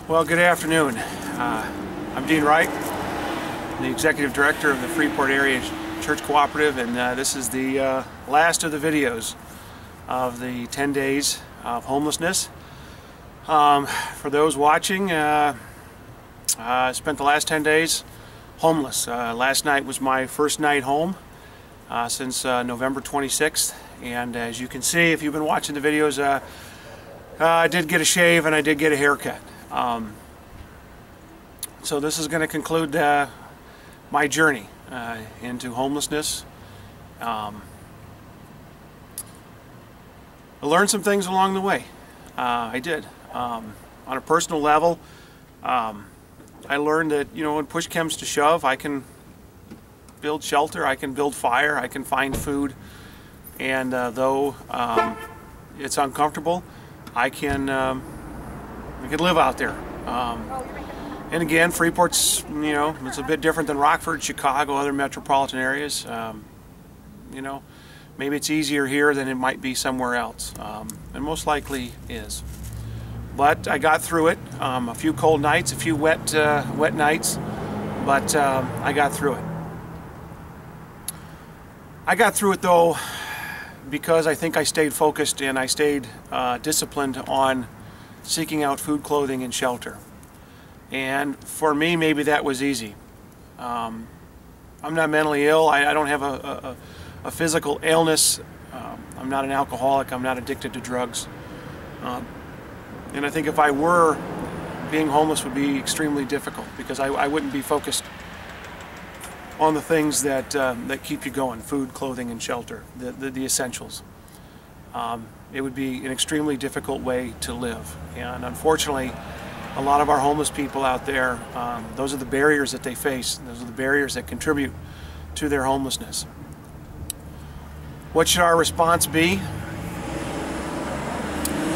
Well, good afternoon. I'm Dean Wright, the Executive Director of the Freeport Area Church Cooperative, and this is the last of the videos of the 10 days of homelessness. For those watching, I spent the last 10 days homeless. Last night was my first night home since November 26th, and as you can see, if you've been watching the videos, I did get a shave and I did get a haircut. So this is going to conclude my journey into homelessness. I learned some things along the way. I did. On a personal level, I learned that, you know, when push comes to shove, I can build shelter, I can build fire, I can find food, and though it's uncomfortable, I can live out there. And again, Freeport's, you know, it's a bit different than Rockford, Chicago, other metropolitan areas. You know, maybe it's easier here than it might be somewhere else, and most likely is. But I got through it. A few cold nights, a few wet nights, but I got through it. I got through it though because I think I stayed focused and I stayed disciplined on seeking out food, clothing, and shelter. And for me, maybe that was easy. I'm not mentally ill. I don't have a physical illness. I'm not an alcoholic. I'm not addicted to drugs. And I think if I were, being homeless would be extremely difficult because I wouldn't be focused on the things that keep you going: food, clothing, and shelter, the essentials. It would be an extremely difficult way to live, and unfortunately a lot of our homeless people out there, those are the barriers that they face. Those are the barriers that contribute to their homelessness. What should our response be?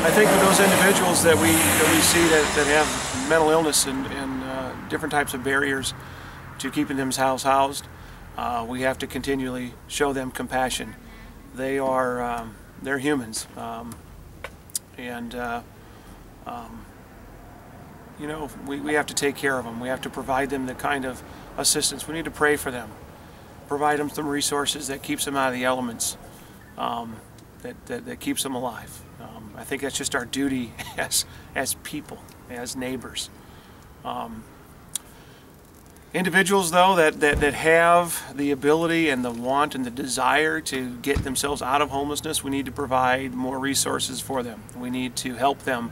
I think for those individuals that we see that have mental illness and different types of barriers to keeping themselves housed, we have to continually show them compassion. They are they're humans, and you know, we have to take care of them. We have to provide them the kind of assistance. We need to pray for them, provide them some resources that keeps them out of the elements, that keeps them alive. I think that's just our duty as people, as neighbors. Individuals, though, that have the ability and the want and the desire to get themselves out of homelessness, we need to provide more resources for them. We need to help them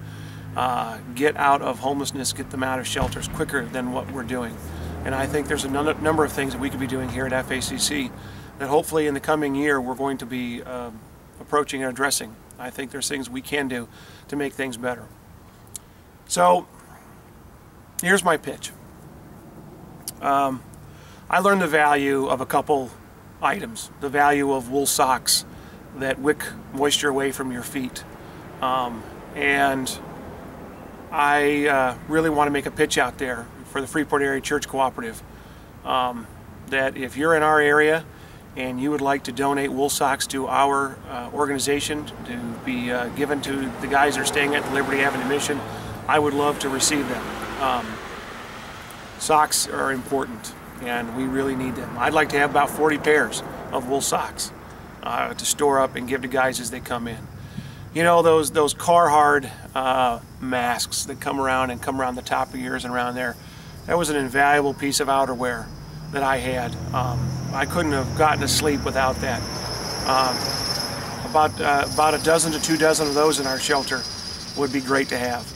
get out of homelessness, get them out of shelters quicker than what we're doing. And I think there's a number of things that we could be doing here at FACC that hopefully in the coming year we're going to be approaching and addressing. I think there's things we can do to make things better. So here's my pitch. I learned the value of a couple items. The value of wool socks that wick moisture away from your feet. And I really want to make a pitch out there for the Freeport Area Church Cooperative that if you're in our area and you would like to donate wool socks to our organization to be given to the guys that are staying at the Liberty Avenue Mission, I would love to receive them. Socks are important and we really need them. I'd like to have about 40 pairs of wool socks to store up and give to guys as they come in. You know, those Carhartt masks that come around the top of your ears and around there, that was an invaluable piece of outerwear that I had. I couldn't have gotten to sleep without that. About a dozen to 2 dozen of those in our shelter would be great to have.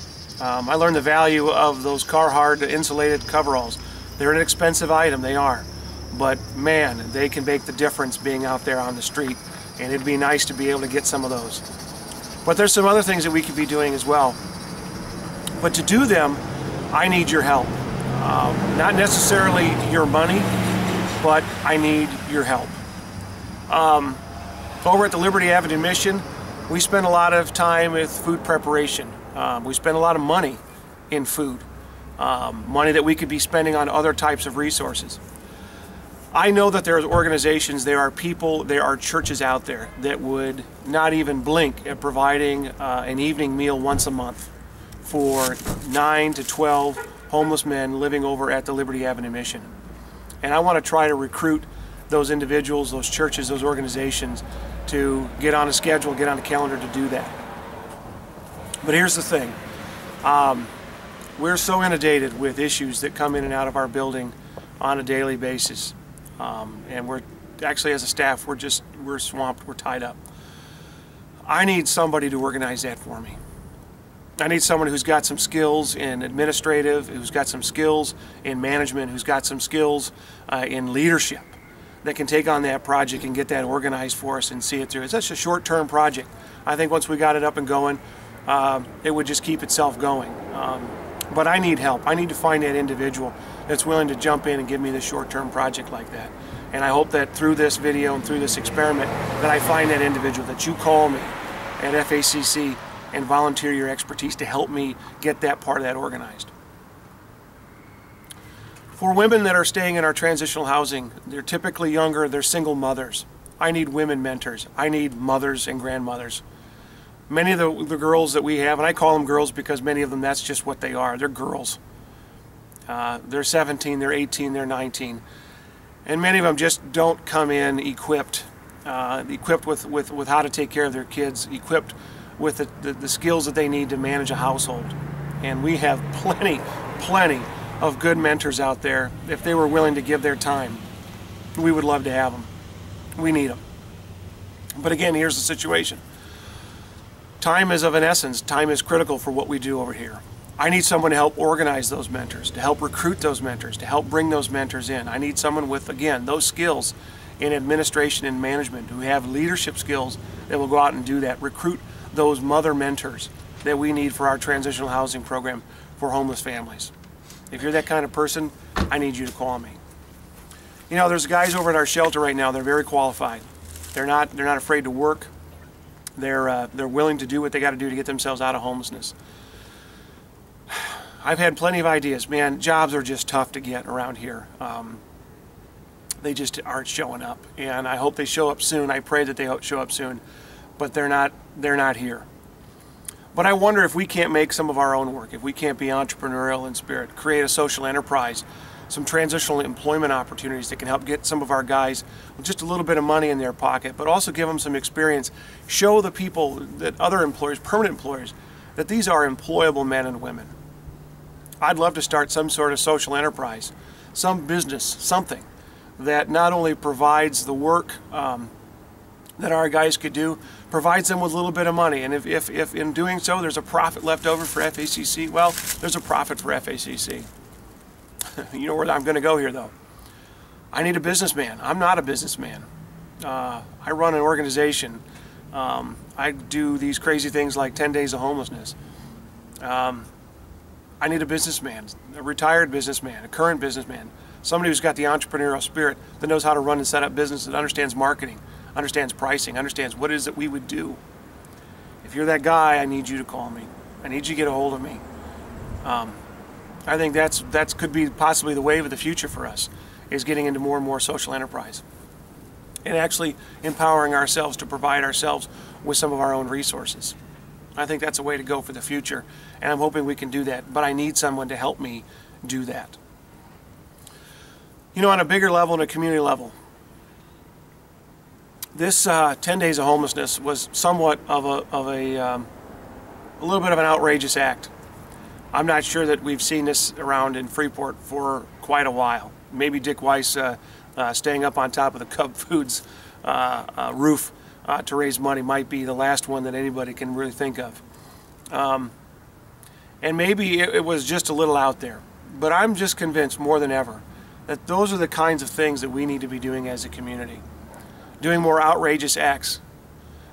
I learned the value of those Carhartt insulated coveralls. They're an expensive item, they are, but man, they can make the difference being out there on the street, and it'd be nice to be able to get some of those. But there's some other things that we could be doing as well. But to do them, I need your help. Not necessarily your money, but I need your help. Over at the Liberty Avenue Mission, we spend a lot of time with food preparation. We spend a lot of money in food, money that we could be spending on other types of resources. I know that there's organizations, there are people, there are churches out there that would not even blink at providing an evening meal once a month for 9 to 12 homeless men living over at the Liberty Avenue Mission. And I want to try to recruit those individuals, those churches, those organizations to get on a schedule, get on a calendar to do that. But here's the thing. We're so inundated with issues that come in and out of our building on a daily basis. And we're actually, as a staff, we're swamped, we're tied up. I need somebody to organize that for me. I need someone who's got some skills in administrative, who's got some skills in management, who's got some skills in leadership, that can take on that project and get that organized for us and see it through. It's such a short-term project. I think once we got it up and going, it would just keep itself going. But I need help. I need to find that individual that's willing to jump in and give me this short-term project like that. And I hope that through this video and through this experiment that I find that individual, that you call me at FACC and volunteer your expertise to help me get that part of that organized. For women that are staying in our transitional housing, they're typically younger, they're single mothers. I need women mentors. I need mothers and grandmothers. Many of the girls that we have, and I call them girls because many of them, that's just what they are. They're girls. They're 17, they're 18, they're 19. And many of them just don't come in equipped with how to take care of their kids, equipped with the skills that they need to manage a household. And we have plenty of good mentors out there. If they were willing to give their time, we would love to have them. We need them. But again, here's the situation. Time is of an essence. Time is critical for what we do over here. I need someone to help organize those mentors, to help recruit those mentors, to help bring those mentors in. I need someone with, again, those skills in administration and management, who have leadership skills that will go out and do that, recruit those mother mentors that we need for our transitional housing program for homeless families. If you're that kind of person, I need you to call me. You know, there's guys over at our shelter right now, they're very qualified. They're not afraid to work. They're willing to do what they got to do to get themselves out of homelessness. I've had plenty of ideas. Man, jobs are just tough to get around here. They just aren't showing up, and I hope they show up soon. I pray that they show up soon, but they're not here. But I wonder if we can't make some of our own work, if we can't be entrepreneurial in spirit, create a social enterprise, some transitional employment opportunities that can help get some of our guys with just a little bit of money in their pocket, but also give them some experience, show the people, that other employers, permanent employers, that these are employable men and women. I'd love to start some sort of social enterprise, some business, something that not only provides the work that our guys could do, provides them with a little bit of money. And if in doing so there's a profit left over for FACC, well, there's a profit for FACC. You know where I'm going to go here, though. I need a businessman. I'm not a businessman. I run an organization. I do these crazy things like 10 days of homelessness. I need a businessman, a retired businessman, a current businessman, somebody who's got the entrepreneurial spirit, that knows how to run and set up business, that understands marketing, understands pricing, understands what it is that we would do. If you're that guy, I need you to call me. I need you to get a hold of me. I think that could be possibly the wave of the future for us, is getting into more and more social enterprise and actually empowering ourselves to provide ourselves with some of our own resources. I think that's a way to go for the future, and I'm hoping we can do that, but I need someone to help me do that. You know, on a bigger level, on a community level, this 10 days of homelessness was somewhat of a little bit of an outrageous act. I'm not sure that we've seen this around in Freeport for quite a while. Maybe Dick Weiss staying up on top of the Cub Foods roof to raise money might be the last one that anybody can really think of. And maybe it was just a little out there. But I'm just convinced more than ever that those are the kinds of things that we need to be doing as a community. Doing more outrageous acts.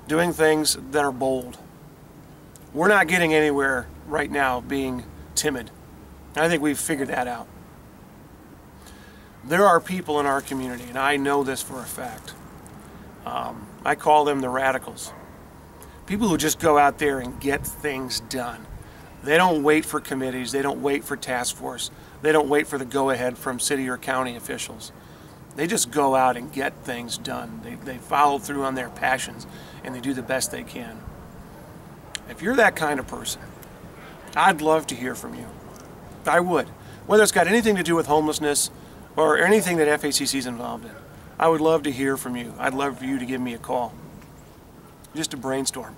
Doing things that are bold. We're not getting anywhere right now being timid. I think we've figured that out. There are people in our community, and I know this for a fact. I call them the radicals. People who just go out there and get things done. They don't wait for committees. They don't wait for task force. They don't wait for the go-ahead from city or county officials. They just go out and get things done. They follow through on their passions, and they do the best they can. If you're that kind of person, I'd love to hear from you. I would. Whether it's got anything to do with homelessness or anything that FACC is involved in. I would love to hear from you. I'd love for you to give me a call. Just to brainstorm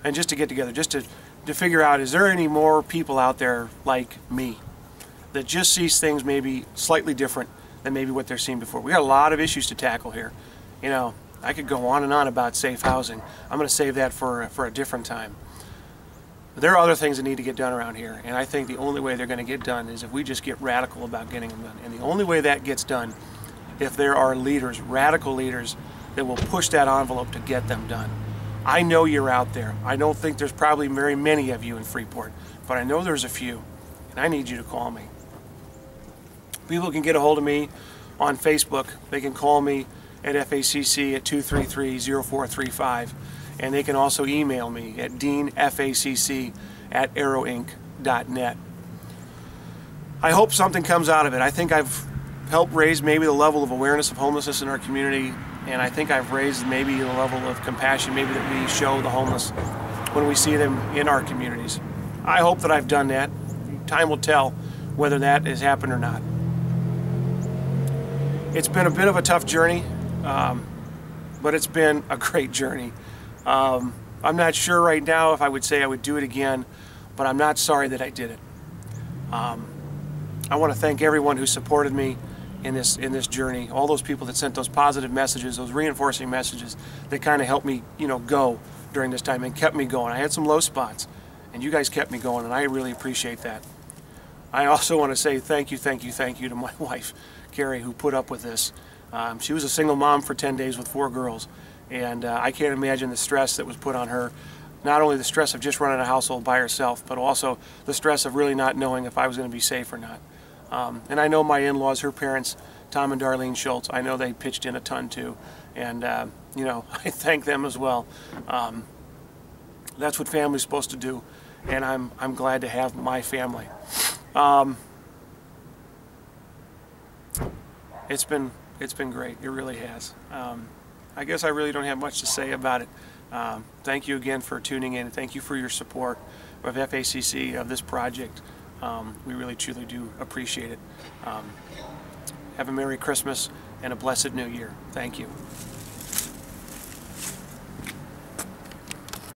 and just to get together, just to figure out, is there any more people out there like me that just sees things maybe slightly different than maybe what they're seeing before. We got a lot of issues to tackle here. You know, I could go on and on about safe housing. I'm going to save that for a different time. But there are other things that need to get done around here, and I think the only way they're going to get done is if we just get radical about getting them done. And the only way that gets done if there are leaders, radical leaders, that will push that envelope to get them done. I know you're out there. I don't think there's probably very many of you in Freeport, but I know there's a few, and I need you to call me. People can get a hold of me on Facebook. They can call me at FACC at 233-0435, and they can also email me at deanfacc@arrowinc.net. I hope something comes out of it. I think I've helped raise maybe the level of awareness of homelessness in our community, and I think I've raised maybe the level of compassion maybe that we show the homeless when we see them in our communities. I hope that I've done that. Time will tell whether that has happened or not. It's been a bit of a tough journey, but it's been a great journey. I'm not sure right now if I would say I would do it again, but I'm not sorry that I did it. I want to thank everyone who supported me in this journey, all those people that sent those positive messages, those reinforcing messages that kind of helped me, you know, go during this time and kept me going. I had some low spots, and you guys kept me going, and I really appreciate that. I also want to say thank you to my wife, Carrie, who put up with this. She was a single mom for 10 days with 4 girls, and I can't imagine the stress that was put on her. Not only the stress of just running a household by herself, but also the stress of really not knowing if I was going to be safe or not. And I know my in-laws, her parents, Tom and Darlene Schultz, I know they pitched in a ton too, and you know, I thank them as well. That's what family's supposed to do, and I'm glad to have my family. It's been great. It really has. I guess I really don't have much to say about it. Thank you again for tuning in. Thank you for your support of FACC, of this project. We really truly do appreciate it. Have a Merry Christmas and a blessed New Year. Thank you.